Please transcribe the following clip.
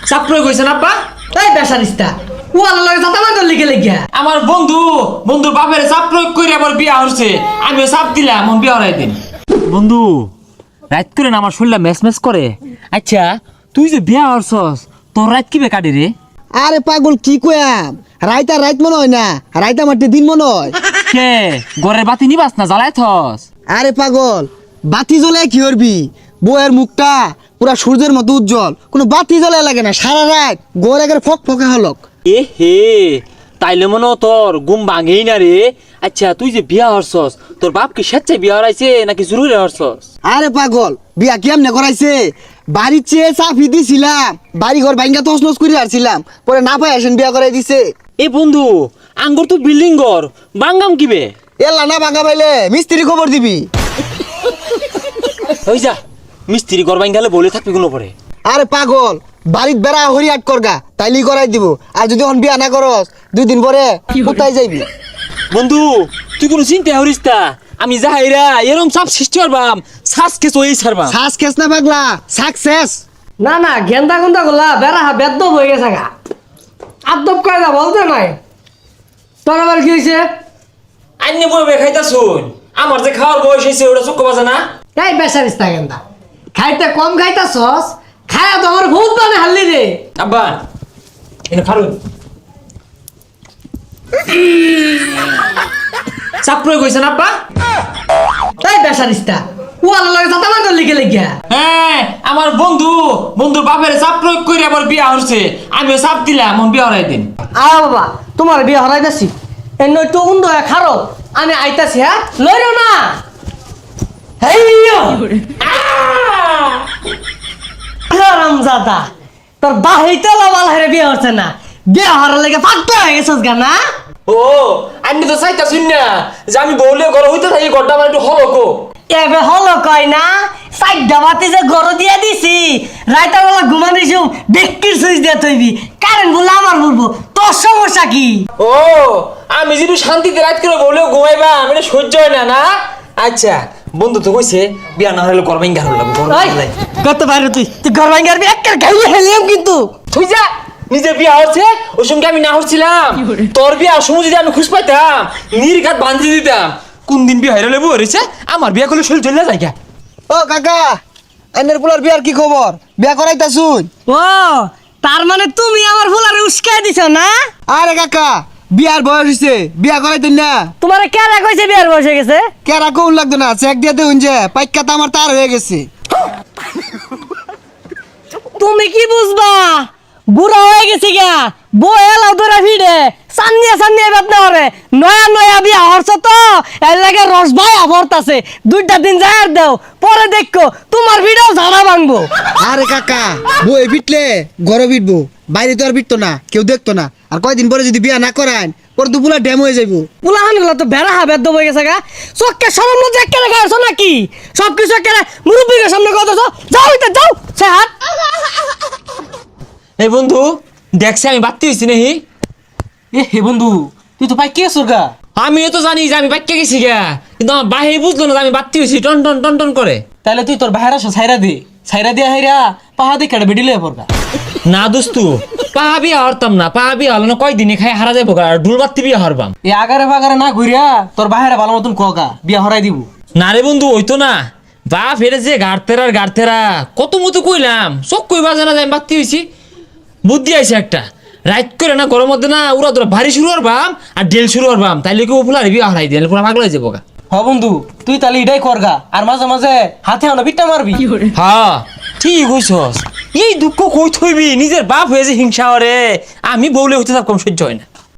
চাপ প্রয়োগ হয়েছে না আব্বা? এই বেসারিস্তা ও আল্লাহ লাগে যাতা মাইদর লিখে লিখিয়া আমার বন্ধুর বাপের চাপ প্রয়োগ করে আবার বিয়া হচ্ছে, আমিও চাপ দিলাম মন বিয়া হরাই দিন। বন্ধু রাত করে না আমার শরীরটা ম্যাচ করে। আচ্ছা তুই যে বিয়া হরছস তোর রাত কি বে কাটে রে? আরে পাগল কি কয়াম, রাইত আর রাইত মনে হয় না, রাইত আমার দিন মনে হয়। কে ঘরের বাতি নিবাস না জ্বালায় থস? আরে পাগল বাতি জ্বলে কি করবি, বউয়ের মুখটা পুরা সূর্যের মতো উজ্জ্বল, কোনো বাতি জ্বলে লাগে না, সারা রাত গোর একের ফক ফকে হলক। এ হে তাইলে মনে হয় তোর ঘুম ভাঙেই না রে। আচ্ছা তুই যে বিয়া হরছস তোর বাপ কি স্বেচ্ছায় বিয়া হরাইছে নাকি জরুরি হরছস? আরে পাগল বিয়া কেমনে করাইছে, বাড়ির চেয়ে চাপি দিছিলাম, বাড়ি ঘর ভাঙ্গা তছনছ করে আসছিলাম, পরে না পাই আসেন বিয়া করাই দিছে। এ বন্ধু আঙ্গুর তো বিল্ডিং ঘর বাঙ্গাম কিবে? এলা না ভাঙ্গা পাইলে মিস্ত্রি খবর দিবি। ওই যা মিস্ত্রি ঘর ভাঙ্গালে বলে থাকবি কোনো পরে। আরে পাগল বাড়িত বেড়া হরি আট করগা তাইলেই করাই দিব, আর যদি এখন বিয়া না করস 2 দিন পরে কোথায় যাইবি। বন্ধু তুই কোনো চিন্তা করিস না, আমি যাহাইরা এরম সব সৃষ্টি করবাম শ্বাসকে চই ছাড়বাম। শ্বাস খেস না পাগলা, সাকসেস। না না গেন্দা গন্দা গোলা বেড়া বেদ্য হয়ে গেছে গা, আদব কায়দা বলতে নাই। তোর আবার কি হয়েছে? আইনে বই খাইতা শুন, আমার যে খাওয়ার বয়স হয়েছে ওটা চোখ বাজে না। এই বেসারিস্তা গেন্দা খাইতে কম খাইতাছস, খায়া তো আমার বহুত মানে হাল্লি রে। আব্বা এনে খারুন চাপ প্রয়োগ হয়েছে না আব্বা? এই বেসারিস্তা ও আল্লাহ লাগে যাতা মাইদর লিখে লিখিয়া হ্যাঁ আমার বন্ধুর বাপের চাপ প্রয়োগ করে আবার বিয়া হচ্ছে, আমিও চাপ দিলাম মন বিয়া হরাই দিন। বাবা তোমার বিয়ে হরাইতাছি, এর নয় তো উন্দ হয়ে খারো, আমি আইতাছি। হ্যাঁ লইরো না। হারামজাদা তোর বাহিতে লাল হেরে বিয়ে হচ্ছে না, বিয়ে হওয়ার লেগে ফাটতে হয়ে গেছিস গা না? ও আমি তো চাইতা শুন না যে আমি বউলে ঘর হইতে থাকি ঘরটা আমার একটু হলো গো। এবে হলো কয় না, চারটা বাতি যে গরু দিয়ে দিছি, রাইতা বেলা ঘুমানিস বেক্কির সুইচ দিয়ে তৈবি, কারেন্ট বললে আমার বলবো, তোর সমস্যা কি? ও আমি যদি শান্তিতে রাত করে বউলেও ঘুমাইবা আমি এটা সহ্য হয় না না। আচ্ছা বন্ধু তো কইছে বিয়া না হলে করবাই গারো লাগবে। কত বাইরে তুই ঘর ভাঙ্গি আরবি একটা গাইয়ে হেলিয়াম কিন্তু তুই যা নিজের বিয়া হচ্ছে ওই সঙ্গে আমি না হচ্ছিলাম, তোর বিয়া সময় যদি আমি খুশ পাইতাম নির্ঘাত বান্ধি দিতাম। কোন দিন বিয়া হাইরে লেবু হয়েছে আমার বিয়া করলে শরীর চলে যায় গা। ও কাকা আইনের পোলার বিয়ার কি খবর, বিয়া করাইতা শুন। ও তার মানে তুমি আমার ফুলারে উস্কাই দিছ না? আরে কাকা বিয়ার বয়স হইছে, বিয়া করাইতেন না। তোমারে কেরা কইছে বিয়ার বয়স হয়ে গেছে? কেরা কোন লাগতো না, চেক দিয়ে দেখুন যে পাইকাতা আমার তার হয়ে গেছে। তুমি কি বুঝবা, বুড়া হয়ে গেছি গা, বউ এলাও ধরে ফিরে সান্নিয়া বেদনা হরে, নয়া বিয়া হরছ তো এর লাগে রস ভাই ভরতাছে, 2টা দিন যায় দাও, পরে দেখো তোমার ভিডিও ঝাড়া ভাঙবো। আরে কাকা বই বিটলে ঘরে বিটবো, বাইরে তো আর বিটতো না, কেউ দেখতো না, আর কয়দিন পরে যদি বিয়া না করান পরে তো পুরা ড্যাম হয়ে যাইবো। পুলাহান গুলো তো বেড়া বেদ্য হয়ে গেছে গা, চোখকে সরম লজ্জা একেবারে খাইছো নাকি? সবকিছু একেবারে মুরব্বীর সামনে কথা যাও এটা যাও সে হাত। এই বন্ধু দেখছে আমি বাত্তি হয়েছি নাহি? এ হে বন্ধু তুই তো পাই কে গা? আমিও তো জানি যে আমি বাক্যে গেছি গা, কিন্তু আমার বাহি বুঝলো না যে আমি বাত্তি হয়েছি, টন টন টন টন করে। তাহলে তুই তোর ভাইরা ছাইরা দিয়া হাইরা পাহা দিয়ে কেটে বেডিলে পড়বা। না দোস্তু পাহা বিয়া হরতাম না, পাহা বিয়া হলো না কয়দিনে খাই হারা যাবো আর ঢুল বাত্তি বিয়া হরবাম। এই আগারে ফাগারে না ঘুরিয়া তোর ভাইরা ভালো মতন কগা বিয়া হরাই দিব। না রে বন্ধু ওইতো না, বাপ হেরে যে গাড়তেরা কত মতো কইলাম চোখ কই বাজে না যে আমি বাত্তি হয়েছি। বুদ্ধি আইছে একটা, রাইট করে না গরম মধ্যে না উড়া ধরা ভারী শুরু হরবাম আর ডেল শুরু হরবাম, তাইলে কি ফুলার বিয়া হরাই দিয়ে পুরা পাগল হয়ে যাবো গা। হ বন্ধু তুই তাহলে এটাই করগা, আর মাঝে মাঝে হাতে আনো বিটটা মারবি। হ্যাঁ ঠিক কইছস, এই দুঃখ কই থইবি, নিজের বাপ হয়ে যে হিংসা হরে, আমি বউলে হইতে তার কম সহ্য হয় না।